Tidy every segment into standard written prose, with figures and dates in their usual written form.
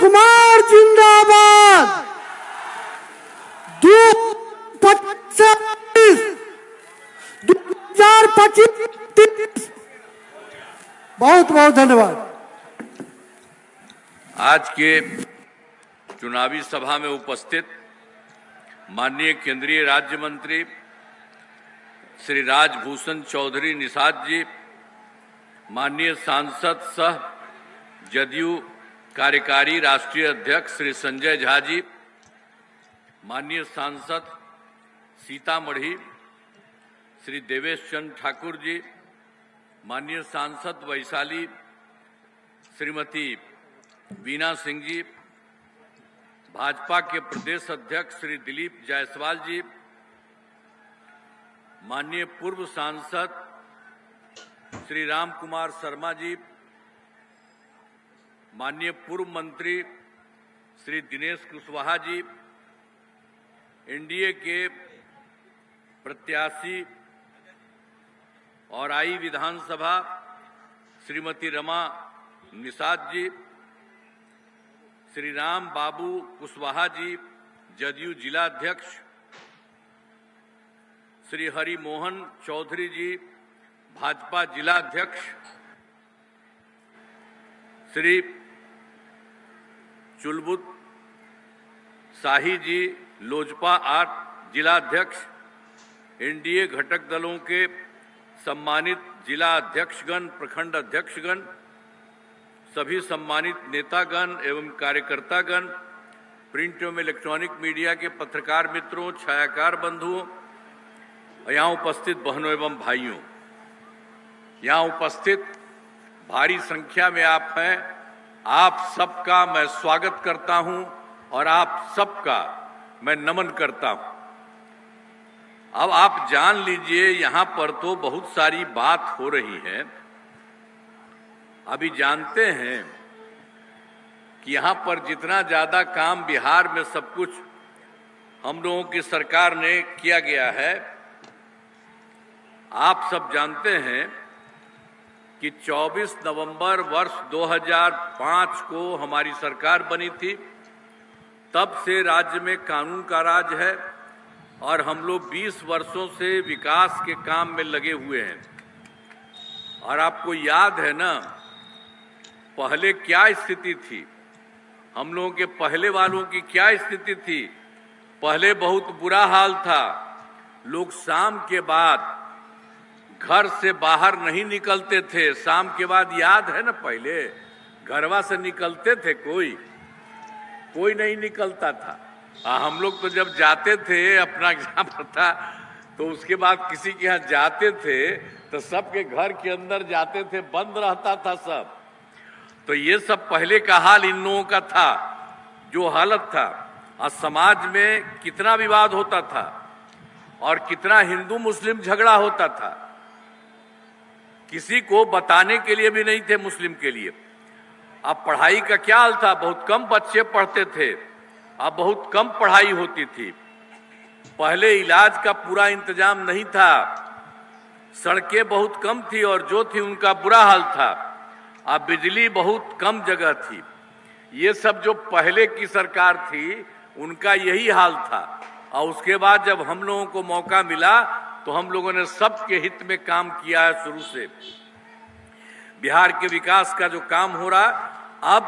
कुमार जिंदाबाद। 2025 बहुत बहुत धन्यवाद। आज के चुनावी सभा में उपस्थित माननीय केंद्रीय राज्य मंत्री श्री राजभूषण चौधरी निषाद जी, माननीय सांसद सह जदयू कार्यकारी राष्ट्रीय अध्यक्ष श्री संजय झा जी, माननीय सांसद सीतामढ़ी श्री देवेश चंद्र ठाकुर जी, माननीय सांसद वैशाली श्रीमती वीना सिंह जी, भाजपा के प्रदेश अध्यक्ष श्री दिलीप जायसवाल जी, माननीय पूर्व सांसद श्री राम कुमार शर्मा जी, माननीय पूर्व मंत्री श्री दिनेश कुशवाहा जी, एनडीए के प्रत्याशी और आई विधानसभा श्रीमती रमा निषाद जी, श्री राम बाबू कुशवाहा जी, जदयू जिला अध्यक्ष श्री हरि मोहन चौधरी जी, भाजपा जिला अध्यक्ष श्री चुलबुल शाही जी, लोजपा 8 जिला अध्यक्ष, एनडीए घटक दलों के सम्मानित जिला अध्यक्षगण, प्रखंड अध्यक्षगण, सभी सम्मानित नेतागण एवं कार्यकर्तागण, प्रिंट एवं इलेक्ट्रॉनिक मीडिया के पत्रकार मित्रों, छायाकार बंधुओं, यहाँ उपस्थित बहनों एवं भाइयों, यहाँ उपस्थित भारी संख्या में आप हैं। आप सबका मैं स्वागत करता हूं और आप सबका मैं नमन करता हूं। अब आप जान लीजिए, यहाँ पर तो बहुत सारी बात हो रही है। अभी जानते हैं कि यहाँ पर जितना ज्यादा काम बिहार में सब कुछ हम लोगों की सरकार ने किया गया है, आप सब जानते हैं कि 24 नवंबर वर्ष 2005 को हमारी सरकार बनी थी। तब से राज्य में कानून का राज है और हम लोग 20 वर्षों से विकास के काम में लगे हुए हैं। और आपको याद है ना, पहले क्या स्थिति थी, हम लोगों के पहले वालों की क्या स्थिति थी। पहले बहुत बुरा हाल था। लोग शाम के बाद घर से बाहर नहीं निकलते थे। शाम के बाद याद है ना, पहले घरवा से निकलते थे, कोई नहीं निकलता था। हम लोग तो जब जाते थे, अपना एग्जाम था, तो उसके बाद किसी के यहाँ जाते थे तो सबके घर के अंदर जाते थे, बंद रहता था सब। तो ये सब पहले का हाल इन लोगों का था, जो हालत था। और समाज में कितना विवाद होता था और कितना हिंदू मुस्लिम झगड़ा होता था, किसी को बताने के लिए भी नहीं थे मुस्लिम के लिए। अब पढ़ाई का क्या हाल था, बहुत कम बच्चे पढ़ते थे, अब बहुत कम पढ़ाई होती थी। पहले इलाज का पूरा इंतजाम नहीं था, सड़कें बहुत कम थी और जो थी उनका बुरा हाल था। अब बिजली बहुत कम जगह थी। ये सब जो पहले की सरकार थी उनका यही हाल था। और उसके बाद जब हम लोगों को मौका मिला तो हम लोगों ने सबके हित में काम किया है। शुरू से बिहार के विकास का जो काम हो रहा, अब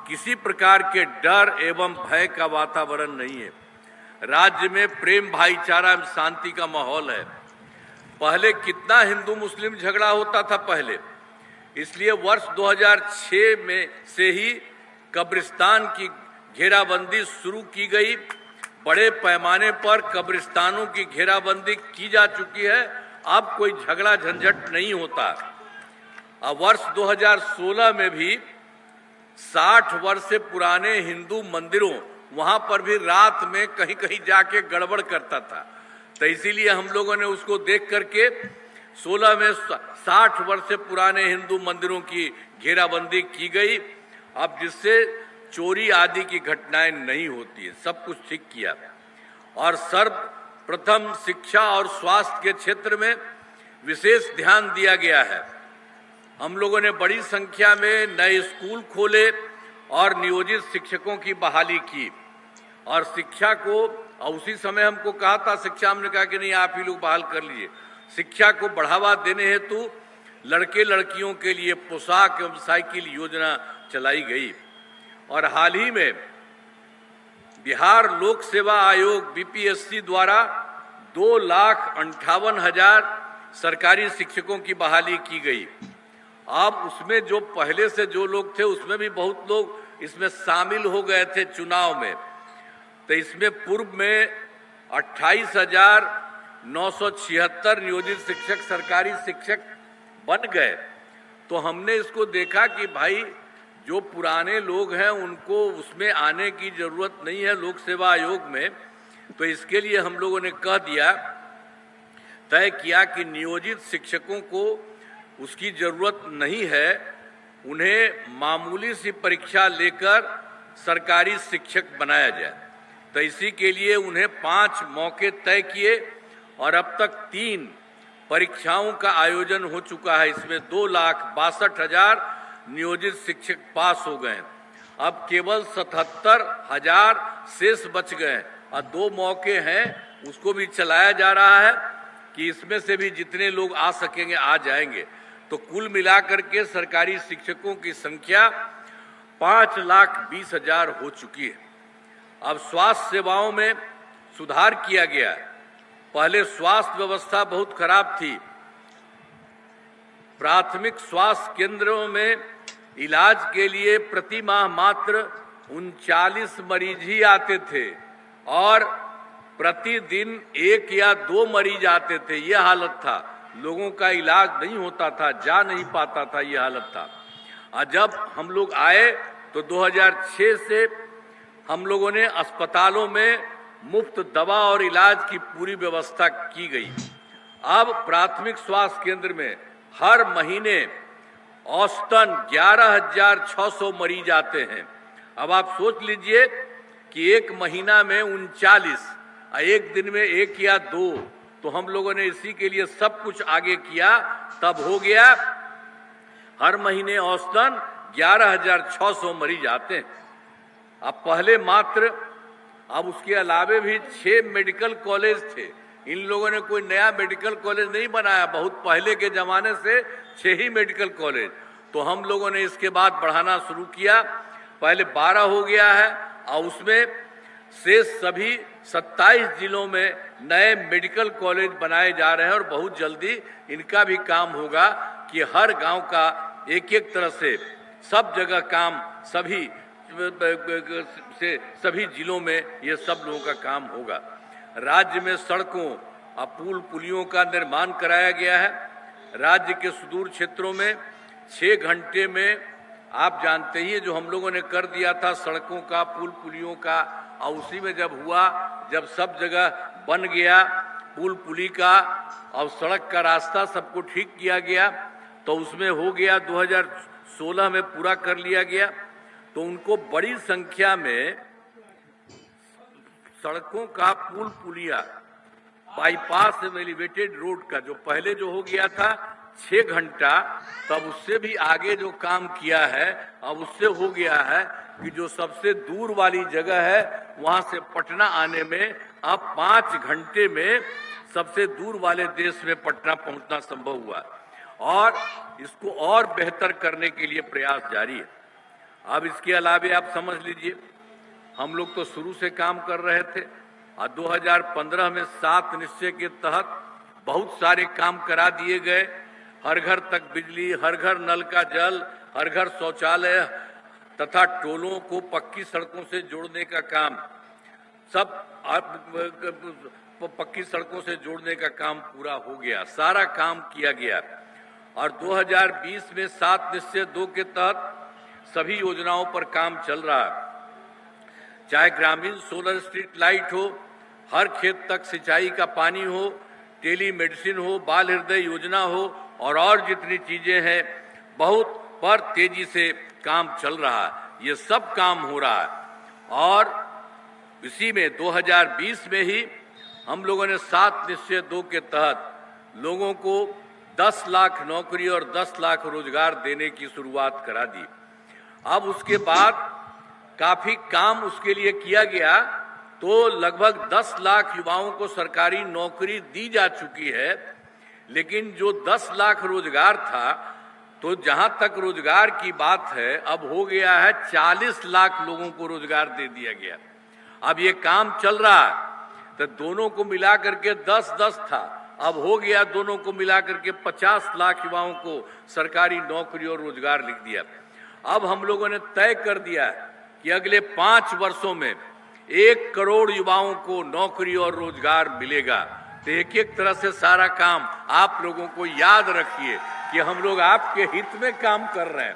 किसी प्रकार के डर एवं भय का वातावरण नहीं है। राज्य में प्रेम, भाईचारा एवं शांति का माहौल है। पहले कितना हिंदू मुस्लिम झगड़ा होता था पहले, इसलिए वर्ष 2006 में से ही कब्रिस्तान की घेराबंदी शुरू की गई। बड़े पैमाने पर कब्रिस्तानों की घेराबंदी की जा चुकी है। अब कोई झगड़ा झंझट नहीं होता। अब वर्ष 2016 में भी 60 वर्ष से पुराने हिंदू मंदिरों, वहां पर भी रात में कहीं कहीं जाके गड़बड़ करता था। तो इसीलिए हम लोगों ने उसको देख करके 16 में 60 वर्ष से पुराने हिंदू मंदिरों की घेराबंदी की गई। अब जिससे चोरी आदि की घटनाएं नहीं होती है, सब कुछ ठीक किया। और सर्वप्रथम शिक्षा और स्वास्थ्य के क्षेत्र में विशेष ध्यान दिया गया है। हम लोगों ने बड़ी संख्या में नए स्कूल खोले और नियोजित शिक्षकों की बहाली की और शिक्षा को, और उसी समय हमको कहा था, शिक्षा हमने कहा कि नहीं आप ही लोग बहाल कर लीजिए। शिक्षा को बढ़ावा देने हेतु लड़के लड़कियों के लिए पोशाक एवं साइकिल योजना चलाई गई और हाल ही में बिहार लोक सेवा आयोग बीपीएससी द्वारा 2,58,000 सरकारी शिक्षकों की बहाली की गई। अब उसमें जो पहले से जो लोग थे उसमें भी बहुत लोग इसमें शामिल हो गए थे चुनाव में, तो इसमें पूर्व में 28,976 नियोजित शिक्षक सरकारी शिक्षक बन गए। तो हमने इसको देखा कि भाई जो पुराने लोग हैं उनको उसमें आने की जरूरत नहीं है लोक सेवा आयोग में, तो इसके लिए हम लोगों ने कह दिया, तय किया कि नियोजित शिक्षकों को उसकी जरूरत नहीं है, उन्हें मामूली सी परीक्षा लेकर सरकारी शिक्षक बनाया जाए। तो इसी के लिए उन्हें 5 मौके तय किए और अब तक 3 परीक्षाओं का आयोजन हो चुका है। इसमें 2,62,000 नियोजित शिक्षक पास हो गए हैं। अब केवल 77,000 शेष बच गए हैं और 2 मौके हैं, उसको भी चलाया जा रहा है कि इसमें से भी जितने लोग आ सकेंगे आ जाएंगे। तो कुल मिलाकर के सरकारी शिक्षकों की संख्या 5,20,000 हो चुकी है। अब स्वास्थ्य सेवाओं में सुधार किया गया है। पहले स्वास्थ्य व्यवस्था बहुत खराब थी। प्राथमिक स्वास्थ्य केंद्रों में इलाज के लिए प्रति माह मात्र 39 मरीज ही आते थे और प्रतिदिन 1 या 2 मरीज आते थे। यह हालत था, लोगों का इलाज नहीं होता था, जा नहीं पाता था, यह हालत था। और जब हम लोग आए तो 2006 से हम लोगों ने अस्पतालों में मुफ्त दवा और इलाज की पूरी व्यवस्था की गई। अब प्राथमिक स्वास्थ्य केंद्र में हर महीने औसतन 11,600 मरीज आते हैं। अब आप सोच लीजिए कि एक महीना में 39, एक दिन में 1 या 2, तो हम लोगों ने इसी के लिए सब कुछ आगे किया, तब हो गया हर महीने औसतन 11,600 मरीज आते हैं। अब पहले मात्र, अब उसके अलावे भी 6 मेडिकल कॉलेज थे। इन लोगों ने कोई नया मेडिकल कॉलेज नहीं बनाया, बहुत पहले के जमाने से 6 ही मेडिकल कॉलेज। तो हम लोगों ने इसके बाद बढ़ाना शुरू किया, पहले 12 हो गया है और उसमें शेष सभी 27 जिलों में नए मेडिकल कॉलेज बनाए जा रहे हैं और बहुत जल्दी इनका भी काम होगा कि हर गांव का एक तरह से सब जगह काम सभी जिलों में ये सब लोगों का काम होगा। राज्य में सड़कों और पुल पुलियों का निर्माण कराया गया है। राज्य के सुदूर क्षेत्रों में 6 घंटे में, आप जानते ही जो हम लोगों ने कर दिया था सड़कों का, पुल पुलियों का, और उसी में जब सब जगह बन गया पुल पुली का और सड़क का रास्ता सबको ठीक किया गया, तो उसमें हो गया 2016 में पूरा कर लिया गया। तो उनको बड़ी संख्या में सड़कों का, पुल पुलिया, बाईपास एलिवेटेड रोड का जो पहले जो हो गया था 6 घंटा, तब उससे भी आगे जो काम किया है अब उससे हो गया है कि जो सबसे दूर वाली जगह है वहां से पटना आने में अब 5 घंटे में सबसे दूर वाले देश में पटना पहुंचना संभव हुआ और इसको और बेहतर करने के लिए प्रयास जारी है। अब इसके अलावे आप समझ लीजिए, हम लोग तो शुरू से काम कर रहे थे और 2015 में 7 निश्चय के तहत बहुत सारे काम करा दिए गए। हर घर तक बिजली, हर घर नल का जल, हर घर शौचालय तथा टोलों को पक्की सड़कों से जोड़ने का काम, सब पक्की सड़कों से जोड़ने का काम पूरा हो गया, सारा काम किया गया। और 2020 में 7 निश्चय 2 के तहत सभी योजनाओं पर काम चल रहा है, चाहे ग्रामीण सोलर स्ट्रीट लाइट हो, हर खेत तक सिंचाई का पानी हो, टेली मेडिसिन हो, बाल हृदय योजना हो और जितनी चीजें हैं बहुत पर तेजी से काम चल रहा है। ये सब काम हो रहा है और इसी में 2020 में ही हम लोगों ने 7 निश्चय 2 के तहत लोगों को 10 लाख नौकरी और 10 लाख रोजगार देने की शुरुआत करा दी। अब उसके बाद काफी काम उसके लिए किया गया, तो लगभग 10 लाख युवाओं को सरकारी नौकरी दी जा चुकी है। लेकिन जो 10 लाख रोजगार था, तो जहां तक रोजगार की बात है, अब हो गया है 40 लाख लोगों को रोजगार दे दिया गया। अब ये काम चल रहा है, तो दोनों को मिला करके 10-10 था, अब हो गया दोनों को मिला करके 50 लाख युवाओं को सरकारी नौकरी और रोजगार लिख दिया। अब हम लोगों ने तय कर दिया कि अगले 5 वर्षों में 1 करोड़ युवाओं को नौकरी और रोजगार मिलेगा। तो एक एक तरह से सारा काम आप लोगों को याद रखिए कि हम लोग आपके हित में काम कर रहे हैं।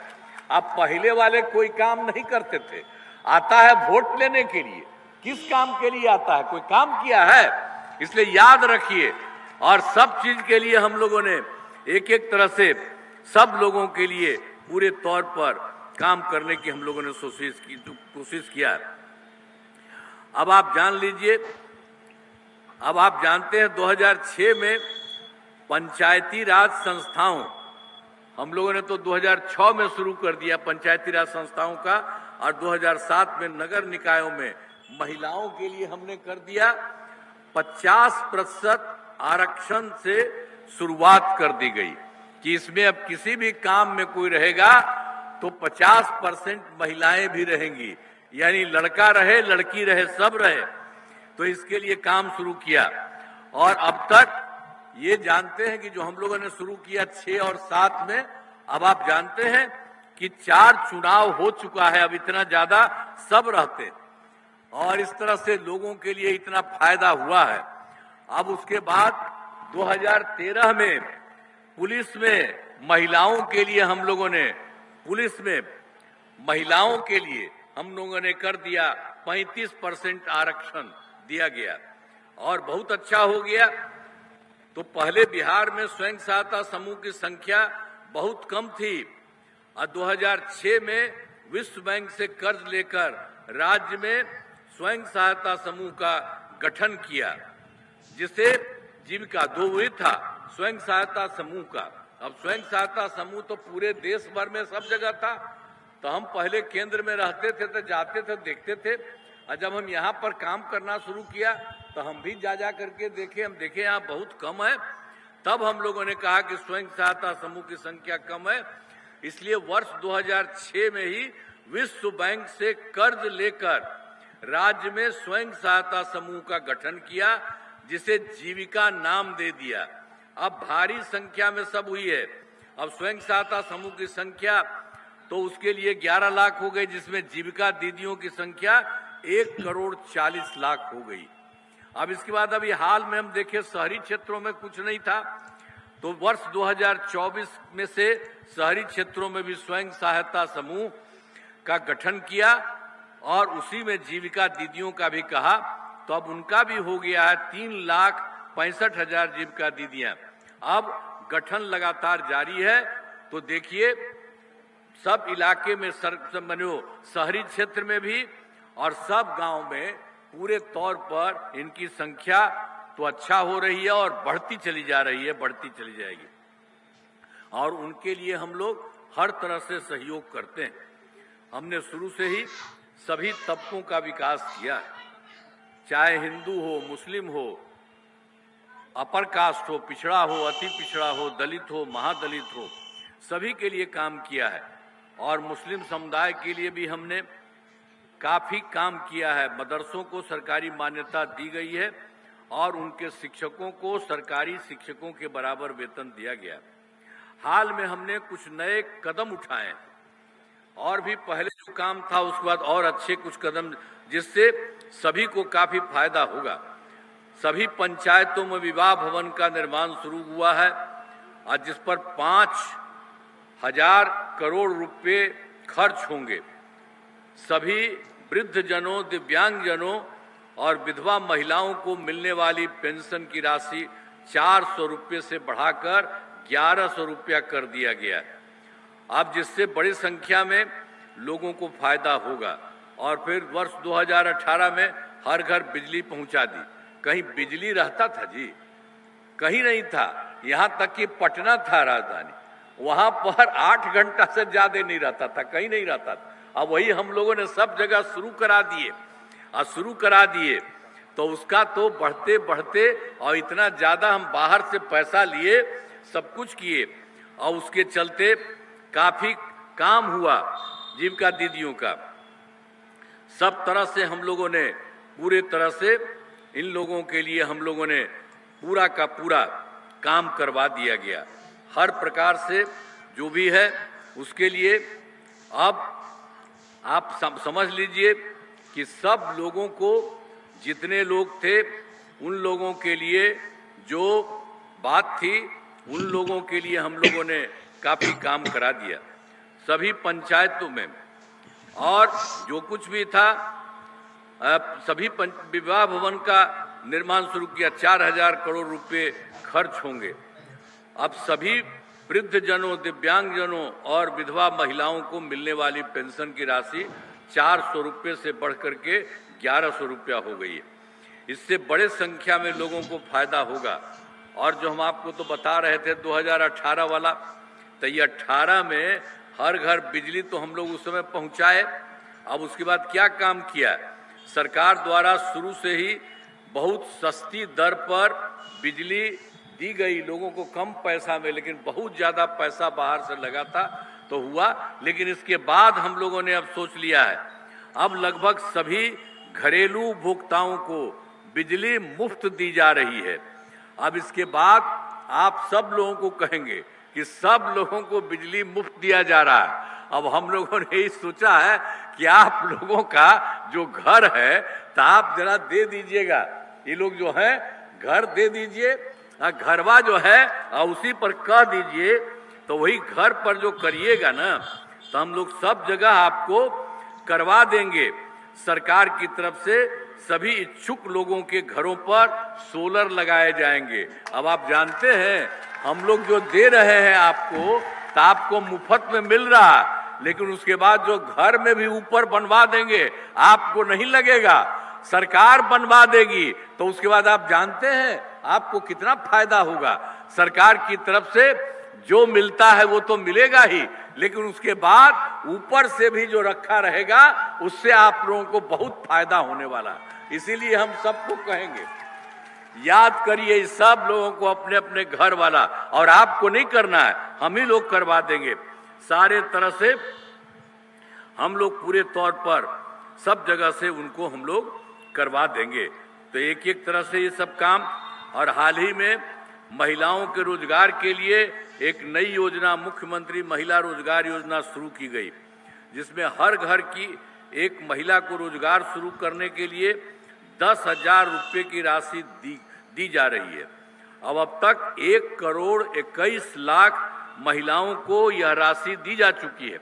आप पहले वाले कोई काम नहीं करते थे, आता है वोट लेने के लिए, किस काम के लिए आता है? कोई काम किया है? इसलिए याद रखिए। और सब चीज के लिए हम लोगों ने एक एक तरह से सब लोगों के लिए पूरे तौर पर काम करने की हम लोगों ने कोशिश किया है। अब आप जान लीजिए, अब आप जानते हैं 2006 में पंचायती राज संस्थाओं, हम लोगों ने तो 2006 में शुरू कर दिया पंचायती राज संस्थाओं का, और 2007 में नगर निकायों में महिलाओं के लिए हमने कर दिया 50% आरक्षण से शुरुआत कर दी गई कि इसमें अब किसी भी काम में कोई रहेगा तो 50% महिलाएं भी रहेंगी, यानी लड़का रहे लड़की रहे सब रहे। तो इसके लिए काम शुरू किया। और अब तक ये जानते हैं कि जो हम लोगों ने शुरू किया 6 और 7 में, अब आप जानते हैं कि 4 चुनाव हो चुका है। अब इतना ज्यादा सब रहते और इस तरह से लोगों के लिए इतना फायदा हुआ है। अब उसके बाद 2013 में पुलिस में महिलाओं के लिए हम लोगों ने कर दिया 35% आरक्षण दिया गया और बहुत अच्छा हो गया। तो पहले बिहार में स्वयं सहायता समूह की संख्या बहुत कम थी और 2006 में विश्व बैंक से कर्ज लेकर राज्य में स्वयं सहायता समूह का गठन किया, जिसे जीविका 2 हुई था स्वयं सहायता समूह का। अब स्वयं सहायता समूह तो पूरे देश भर में सब जगह था। तो हम पहले केंद्र में रहते थे तो जाते थे, देखते थे, और जब हम यहाँ पर काम करना शुरू किया तो हम भी जा करके देखे, हम देखे यहाँ बहुत कम है। तब हम लोगों ने कहा कि स्वयं सहायता समूह की संख्या कम है, इसलिए वर्ष 2006 में ही विश्व बैंक से कर्ज लेकर राज्य में स्वयं सहायता समूह का गठन किया, जिसे जीविका नाम दे दिया। अब भारी संख्या में सब हुई है। अब स्वयं सहायता समूह की संख्या तो उसके लिए 11 लाख हो गई, जिसमें जीविका दीदियों की संख्या 1,40,00,000 हो गई। अब इसके बाद अभी हाल में हम देखें शहरी क्षेत्रों में कुछ नहीं था, तो वर्ष 2024 में से शहरी क्षेत्रों में भी स्वयं सहायता समूह का गठन किया और उसी में जीविका दीदियों का भी कहा। तो अब उनका भी हो गया है 3,65,000 जीविका दीदियां। अब गठन लगातार जारी है। तो देखिए सब इलाके में शहरी क्षेत्र में भी और सब गांव में पूरे तौर पर इनकी संख्या तो अच्छा हो रही है और बढ़ती चली जा रही है, बढ़ती चली जाएगी। और उनके लिए हम लोग हर तरह से सहयोग करते हैं। हमने शुरू से ही सभी तबकों का विकास किया है, चाहे हिंदू हो, मुस्लिम हो, अपर कास्ट हो, पिछड़ा हो, अति पिछड़ा हो, दलित हो, महादलित हो, सभी के लिए काम किया है। और मुस्लिम समुदाय के लिए भी हमने काफी काम किया है। मदरसों को सरकारी मान्यता दी गई है और उनके शिक्षकों को सरकारी शिक्षकों के बराबर वेतन दिया गया। हाल में हमने कुछ नए कदम उठाए और भी पहले जो काम था उसके बाद और अच्छे कुछ कदम, जिससे सभी को काफी फायदा होगा। सभी पंचायतों में विवाह भवन का निर्माण शुरू हुआ है और जिस पर 5,000 करोड़ रुपए खर्च होंगे। सभी वृद्धजनों, दिव्यांगजनों और विधवा महिलाओं को मिलने वाली पेंशन की राशि 400 रुपये से बढ़ाकर 1,100 रुपया कर दिया गया है। अब जिससे बड़ी संख्या में लोगों को फायदा होगा। और फिर वर्ष 2018 में हर घर बिजली पहुंचा दी। कहीं बिजली रहता था जी? कहीं नहीं था। यहाँ तक कि पटना था राजधानी, वहां पर 8 घंटा से ज्यादा नहीं रहता था, कहीं नहीं रहता था। अब वही हम लोगों ने सब जगह शुरू करा दिए तो उसका तो बढ़ते बढ़ते और इतना ज्यादा हम बाहर से पैसा लिए, सब कुछ किए और उसके चलते काफी काम हुआ जीविका दीदियों का। सब तरह से हम लोगों ने पूरे तरह से इन लोगों के लिए हम लोगों ने पूरा का पूरा काम करवा दिया गया। हर प्रकार से जो भी है उसके लिए अब आप समझ लीजिए कि सब लोगों को, जितने लोग थे उन लोगों के लिए जो बात थी उन लोगों के लिए हम लोगों ने काफी काम करा दिया सभी पंचायतों में। और जो कुछ भी था सभी विवाह भवन का निर्माण शुरू किया। 4000 करोड़ रुपए खर्च होंगे। अब सभी वृद्ध जनों, दिव्यांग जनों और विधवा महिलाओं को मिलने वाली पेंशन की राशि 400 रुपये से बढ़कर के 1100 रुपया हो गई है। इससे बड़े संख्या में लोगों को फायदा होगा। और जो हम आपको तो बता रहे थे 2018 वाला, तो ये 18 में हर घर बिजली तो हम लोग उस समय पहुंचाए। अब उसके बाद क्या काम किया, सरकार द्वारा शुरू से ही बहुत सस्ती दर पर बिजली दी गई लोगों को, कम पैसा में, लेकिन बहुत ज्यादा पैसा बाहर से लगा था तो हुआ। लेकिन इसके बाद हम लोगों ने अब सोच लिया है, अब लगभग सभी घरेलू उपभोक्ताओं को बिजली मुफ्त दी जा रही है। अब इसके बाद आप सब लोगों को कहेंगे कि सब लोगों को बिजली मुफ्त दिया जा रहा है। अब हम लोगों ने यही सोचा है कि आप लोगों का जो घर है तो आप जरा दे दीजिएगा, ये लोग जो है घर दे दीजिए, घरवा जो है उसी पर कह दीजिए, तो वही घर पर जो करिएगा ना तो हम लोग सब जगह आपको करवा देंगे। सरकार की तरफ से सभी इच्छुक लोगों के घरों पर सोलर लगाए जाएंगे। अब आप जानते हैं हम लोग जो दे रहे हैं आपको तो आपको मुफ्त में मिल रहा, लेकिन उसके बाद जो घर में भी ऊपर बनवा देंगे आपको नहीं लगेगा, सरकार बनवा देगी। तो उसके बाद आप जानते हैं आपको कितना फायदा होगा। सरकार की तरफ से जो मिलता है वो तो मिलेगा ही, लेकिन उसके बाद ऊपर से भी जो रखा रहेगा उससे आप लोगों को बहुत फायदा होने वाला। इसीलिए हम सबको कहेंगे, याद करिए सब लोगों को अपने अपने घर वाला, और आपको नहीं करना है, हम ही लोग करवा देंगे। सारे तरह से हम लोग पूरे तौर पर सब जगह से उनको हम लोग करवा देंगे। तो एक एक तरह से ये सब काम। और हाल ही में महिलाओं के रोजगार के लिए एक नई योजना, मुख्यमंत्री महिला रोजगार योजना शुरू की गई, जिसमें हर घर की एक महिला को रोजगार शुरू करने के लिए 10,000 रुपये की राशि दी जा रही है। अब तक 1,21,00,000 महिलाओं को यह राशि दी जा चुकी है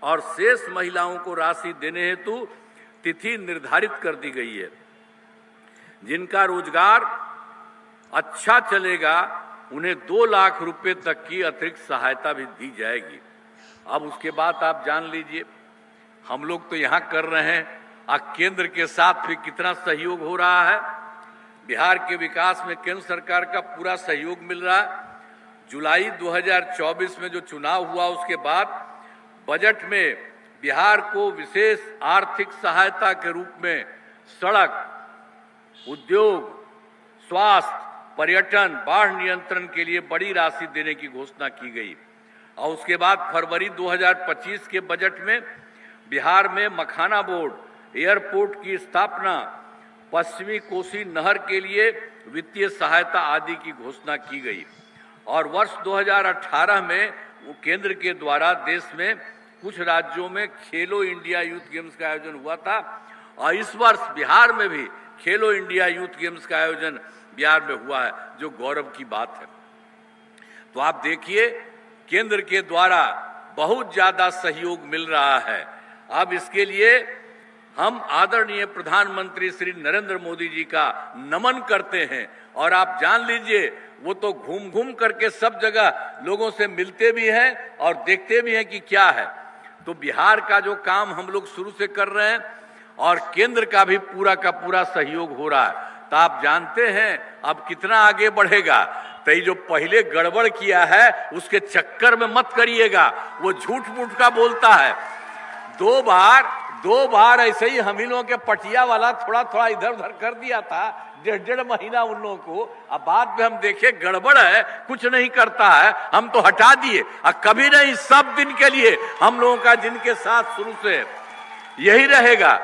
और शेष महिलाओं को राशि देने हेतु तिथि निर्धारित कर दी गई है। जिनका रोजगार अच्छा चलेगा उन्हें 2 लाख रुपए तक की अतिरिक्त सहायता भी दी जाएगी। अब उसके बाद आप जान लीजिए, हम लोग तो यहाँ कर रहे हैं, केंद्र के साथ भी कितना सहयोग हो रहा है। बिहार के विकास में केंद्र सरकार का पूरा सहयोग मिल रहा है। जुलाई 2024 में जो चुनाव हुआ उसके बाद बजट में बिहार को विशेष आर्थिक सहायता के रूप में सड़क, उद्योग, स्वास्थ्य, पर्यटन, बाढ़ नियंत्रण के लिए बड़ी राशि देने की घोषणा की गई। और उसके बाद फरवरी 2025 के बजट में बिहार में मखाना बोर्ड, एयरपोर्ट की स्थापना, पश्चिमी कोसी नहर के लिए वित्तीय सहायता आदि की घोषणा की गई। और वर्ष 2018 में केंद्र के द्वारा देश में कुछ राज्यों में खेलो इंडिया यूथ गेम्स का आयोजन हुआ था, और इस वर्ष बिहार में भी खेलो इंडिया यूथ गेम्स का आयोजन बिहार में हुआ है, जो गौरव की बात है। तो आप देखिए केंद्र के द्वारा बहुत ज्यादा सहयोग मिल रहा है। अब इसके लिए हम आदरणीय प्रधानमंत्री श्री नरेंद्र मोदी जी का नमन करते हैं। और आप जान लीजिए वो तो घूम घूम करके सब जगह लोगों से मिलते भी हैं और देखते भी हैं कि क्या है। तो बिहार का जो काम हम लोग शुरू से कर रहे हैं और केंद्र का भी पूरा का पूरा सहयोग हो रहा है। तो आप जानते हैं अब कितना आगे बढ़ेगा। तो ये जो पहले गड़बड़ किया है उसके चक्कर में मत करिएगा, वो झूठ मूठ का बोलता है। दो बार ऐसे ही हम ही लोगों के पटिया वाला थोड़ा थोड़ा इधर उधर कर दिया था, 1.5 महीना उन लोगों को। अब बाद में हम देखे गड़बड़ है, कुछ नहीं करता है, हम तो हटा दिए। और कभी नहीं, सब दिन के लिए हम लोगों का जिनके साथ शुरू से यही रहेगा।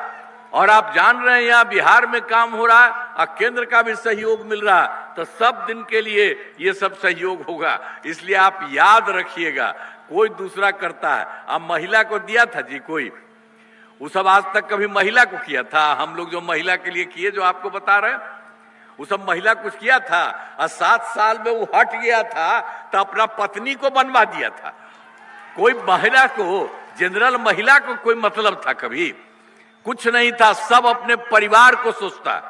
और आप जान रहे हैं यहाँ बिहार में काम हो रहा है और केंद्र का भी सहयोग मिल रहा है, तो सब दिन के लिए ये सब सहयोग होगा। इसलिए आप याद रखिएगा, कोई दूसरा करता है। अब महिला को दिया था जी कोई, वो सब आज तक कभी महिला को किया था? हम लोग जो महिला के लिए किए, जो आपको बता रहे हैं, वो सब महिला कुछ किया था? और 7 साल में वो हट गया था तो अपना पत्नी को बनवा दिया था। कोई महिला को, जनरल महिला को कोई मतलब था? कभी कुछ नहीं था। सब अपने परिवार को सोचता।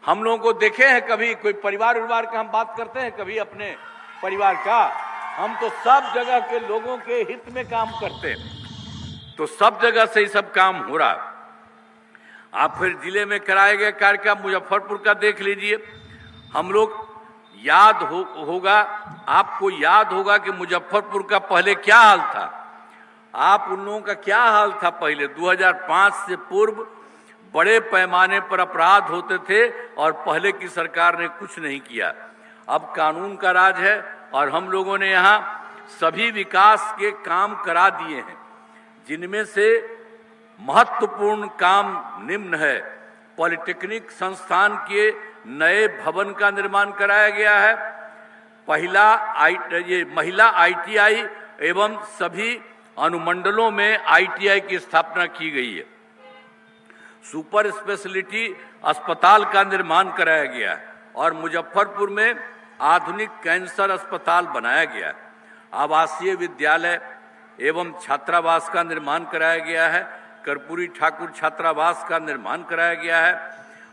हम लोगों को देखे हैं कभी कोई परिवार का हम बात करते हैं कभी अपने परिवार का? हम तो सब जगह के लोगों के हित में काम करते हैं। तो सब जगह से ही सब काम हो रहा। आप फिर जिले में कराए गए कार्यक्रम मुजफ्फरपुर का देख लीजिए। हम लोग होगा, आपको याद होगा कि मुजफ्फरपुर का पहले क्या हाल था। आप उन लोगों का क्या हाल था पहले? 2005 से पूर्व बड़े पैमाने पर अपराध होते थे और पहले की सरकार ने कुछ नहीं किया। अब कानून का राज है और हम लोगों ने यहाँ सभी विकास के काम करा दिए हैं, जिनमें से महत्वपूर्ण काम निम्न है। पॉलिटेक्निक संस्थान के नए भवन का निर्माण कराया गया है। महिला ITI एवं सभी अनुमंडलों में ITI की स्थापना की गई है। सुपर स्पेशलिटी अस्पताल का निर्माण कराया गया है और मुजफ्फरपुर में आधुनिक कैंसर अस्पताल बनाया गया है। आवासीय विद्यालय एवं छात्रावास का निर्माण कराया गया है। कर्पूरी ठाकुर छात्रावास का निर्माण कराया गया है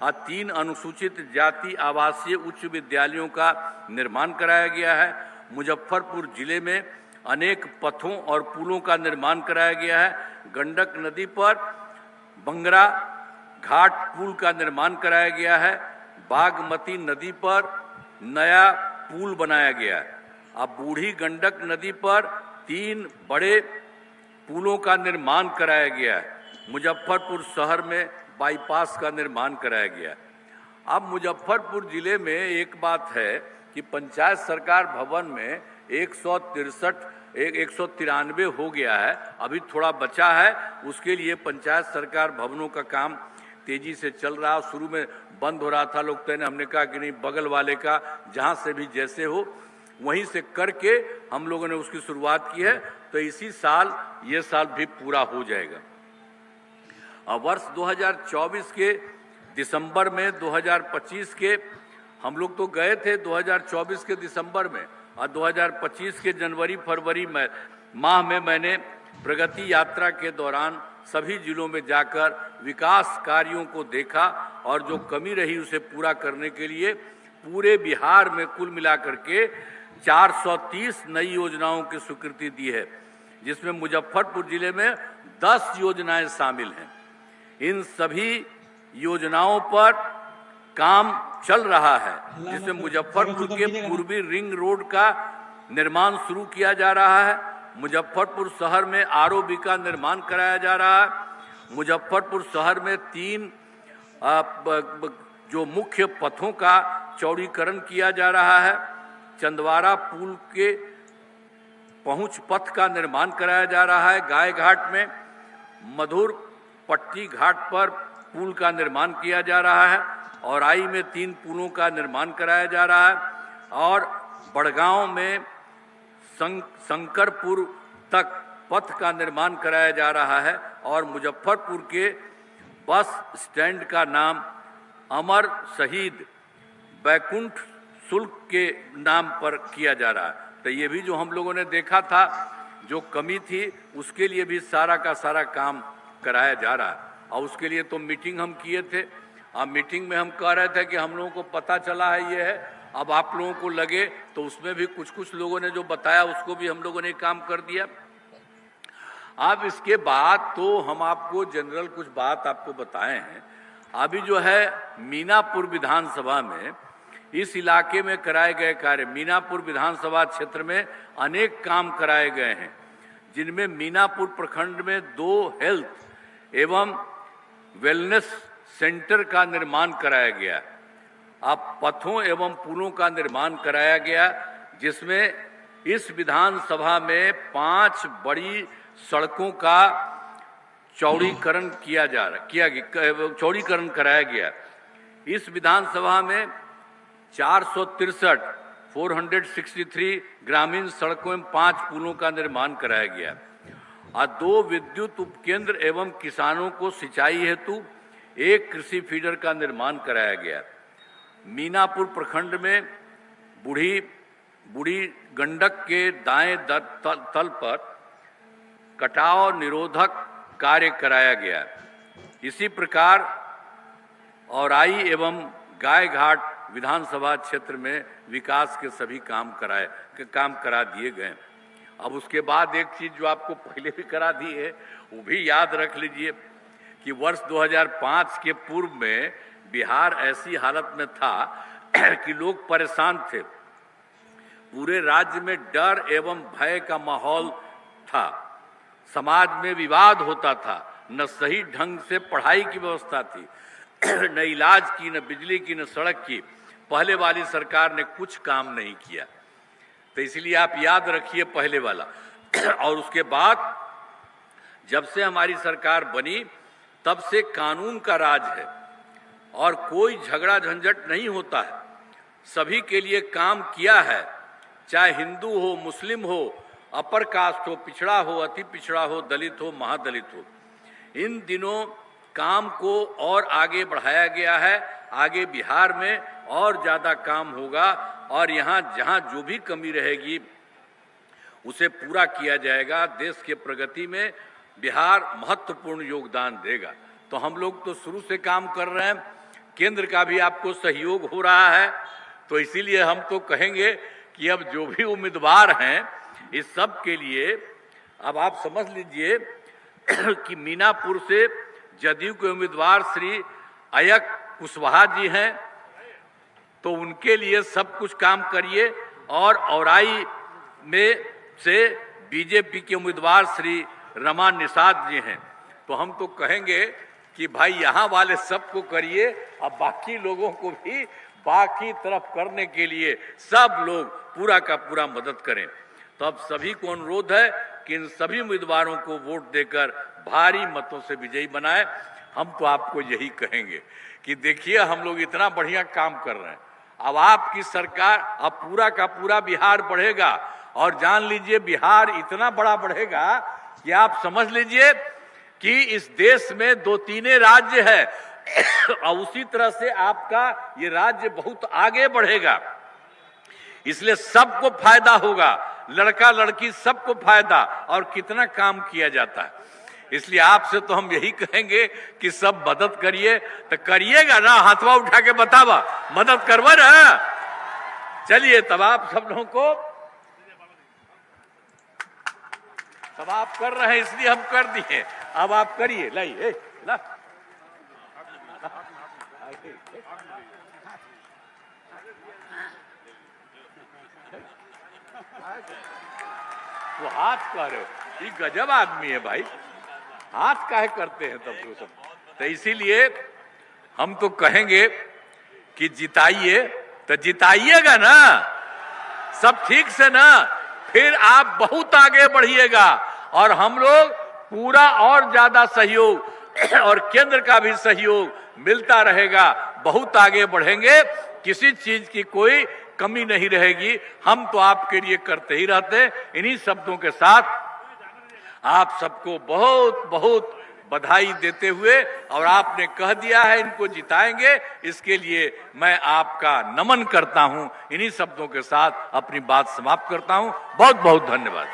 और 3 अनुसूचित जाति आवासीय उच्च विद्यालयों का निर्माण कराया गया है। मुजफ्फरपुर जिले में अनेक पथों और पुलों का निर्माण कराया गया है। गंडक नदी पर बंगरा घाट पुल का निर्माण कराया गया है। बागमती नदी पर नया पुल बनाया गया है। अब बूढ़ी गंडक नदी पर 3 बड़े पुलों का निर्माण कराया गया है। मुजफ्फरपुर शहर में बाईपास का निर्माण कराया गया है। अब मुजफ्फरपुर जिले में एक बात है कि पंचायत सरकार भवन में 193 हो गया है, अभी थोड़ा बचा है। उसके लिए पंचायत सरकार भवनों का काम तेजी से चल रहा। शुरू में बंद हो रहा था, लोग कहने, हमने कहा कि नहीं, बगल वाले का जहां से भी जैसे हो वहीं से करके हम लोगों ने उसकी शुरुआत की है। तो इसी साल ये साल भी पूरा हो जाएगा। अब वर्ष 2024 के दिसंबर में 2025 के हम लोग तो गए थे 2024 के दिसंबर में, और 2025 के जनवरी फरवरी माह में मैंने प्रगति यात्रा के दौरान सभी जिलों में जाकर विकास कार्यों को देखा और जो कमी रही उसे पूरा करने के लिए पूरे बिहार में कुल मिलाकर के 430 नई योजनाओं की स्वीकृति दी है, जिसमें मुजफ्फरपुर जिले में 10 योजनाएं शामिल हैं। इन सभी योजनाओं पर काम चल रहा है, जिसमें मुजफ्फरपुर के पूर्वी रिंग रोड का निर्माण शुरू किया जा रहा है। मुजफ्फरपुर शहर में ROB का निर्माण कराया जा रहा है। मुजफ्फरपुर शहर में 3 जो मुख्य पथों का चौड़ीकरण किया जा रहा है। चंदवारा पुल के पहुंच पथ का निर्माण कराया जा रहा है। गाय घाट में मधुर पट्टी घाट पर पुल का निर्माण किया जा रहा है। और आई में 3 पुलों का निर्माण कराया जा रहा है। और बड़गांव में शंकरपुर तक पथ का निर्माण कराया जा रहा है। और मुजफ्फरपुर के बस स्टैंड का नाम अमर शहीद बैकुंठ शुल्क के नाम पर किया जा रहा है। तो ये भी जो हम लोगों ने देखा था, जो कमी थी, उसके लिए भी सारा का सारा काम कराया जा रहा है। और उसके लिए तो मीटिंग हम किए थे। अब मीटिंग में हम कह रहे थे कि हम लोगों को पता चला है ये है, अब आप लोगों को लगे, तो उसमें भी कुछ लोगों ने जो बताया उसको भी हम लोगों ने काम कर दिया। अब इसके बाद तो हम आपको जनरल कुछ बात आपको बताए हैं। अभी जो है मीनापुर विधानसभा में, इस इलाके में कराए गए कार्य, मीनापुर विधानसभा क्षेत्र में अनेक काम कराए गए हैं, जिनमें मीनापुर प्रखंड में 2 हेल्थ एवं वेलनेस सेंटर का निर्माण कराया गया। अब पथों एवं पुलों का निर्माण कराया गया, जिसमें इस विधानसभा में 5 बड़ी सड़कों का चौड़ीकरण चौड़ीकरण कराया गया। इस विधानसभा में 463 ग्रामीण सड़कों एवं 5 पुलों का निर्माण कराया गया और 2 विद्युत उपकेंद्र एवं किसानों को सिंचाई हेतु 1 कृषि फीडर का निर्माण कराया गया। मीनापुर प्रखंड में बूढ़ी गंडक के दाएं तल पर कटाव निरोधक कार्य कराया गया। इसी प्रकार औराई एवं गायघाट विधानसभा क्षेत्र में विकास के सभी काम करा दिए गए। अब उसके बाद एक चीज जो आपको पहले भी करा दी है, वो भी याद रख लीजिए कि वर्ष 2005 के पूर्व में बिहार ऐसी हालत में था कि लोग परेशान थे। पूरे राज्य में डर एवं भय का माहौल था, समाज में विवाद होता था, न सही ढंग से पढ़ाई की व्यवस्था थी, न इलाज की, न बिजली की, न सड़क की। पहले वाली सरकार ने कुछ काम नहीं किया, तो इसलिए आप याद रखिए पहले वाला। और उसके बाद जब से हमारी सरकार बनी तब से कानून का राज है और कोई झगड़ा झंझट नहीं होता है। सभी के लिए काम किया है, चाहे हिंदू हो, मुस्लिम हो, अपर कास्ट हो, पिछड़ा हो, अति पिछड़ा हो, दलित हो, महादलित हो। इन दिनों काम को और आगे बढ़ाया गया है। आगे बिहार में और ज्यादा काम होगा और यहाँ जहाँ जो भी कमी रहेगी उसे पूरा किया जाएगा। देश के प्रगति में बिहार महत्वपूर्ण योगदान देगा। तो हम लोग तो शुरू से काम कर रहे हैं, केंद्र का भी आपको सहयोग हो रहा है, तो इसीलिए हम तो कहेंगे कि अब जो भी उम्मीदवार हैं इस सब के लिए अब आप समझ लीजिए कि मीनापुर से जदयू के उम्मीदवार श्री अयक कुशवाहा जी हैं, तो उनके लिए सब कुछ काम करिए। और औराई में से बीजेपी के उम्मीदवार श्री रमा निषाद जी हैं, तो हम तो कहेंगे कि भाई यहाँ वाले सबको करिए और बाकी लोगों को भी बाकी तरफ करने के लिए सब लोग पूरा का पूरा मदद करें। तो अब सभी को अनुरोध है कि इन सभी उम्मीदवारों को वोट देकर भारी मतों से विजयी बनाएं। हम तो आपको यही कहेंगे कि देखिए हम लोग इतना बढ़िया काम कर रहे हैं, अब आपकी सरकार, अब पूरा का पूरा बिहार बढ़ेगा। और जान लीजिए बिहार इतना बड़ा बढ़ेगा कि आप समझ लीजिए कि इस देश में 2-3 राज्य है और उसी तरह से आपका ये राज्य बहुत आगे बढ़ेगा। इसलिए सबको फायदा होगा, लड़का लड़की सबको फायदा, और कितना काम किया जाता है। इसलिए आपसे तो हम यही कहेंगे कि सब मदद करिए। तो करिएगा ना, हाथवा उठा के बतावा, मदद करवा ना। चलिए तब आप सब लोगों को, तब आप कर रहे हैं इसलिए हम कर दिए, अब आप करिए। लाइए ला वो हाथ कह रहे हो, ये गजब आदमी है भाई, हाथ काहे करते हैं तब तो सब। तो इसीलिए हम तो कहेंगे कि जिताइए, तो जिताइएगा ना सब ठीक से ना, फिर आप बहुत आगे बढ़िएगा और हम लोग पूरा और ज्यादा सहयोग और केंद्र का भी सहयोग मिलता रहेगा, बहुत आगे बढ़ेंगे, किसी चीज की कोई कमी नहीं रहेगी। हम तो आपके लिए करते ही रहते हैं। इन्हीं शब्दों के साथ आप सबको बहुत बहुत बधाई देते हुए, और आपने कह दिया है इनको जिताएंगे, इसके लिए मैं आपका नमन करता हूं। इन्हीं शब्दों के साथ अपनी बात समाप्त करता हूं। बहुत बहुत धन्यवाद।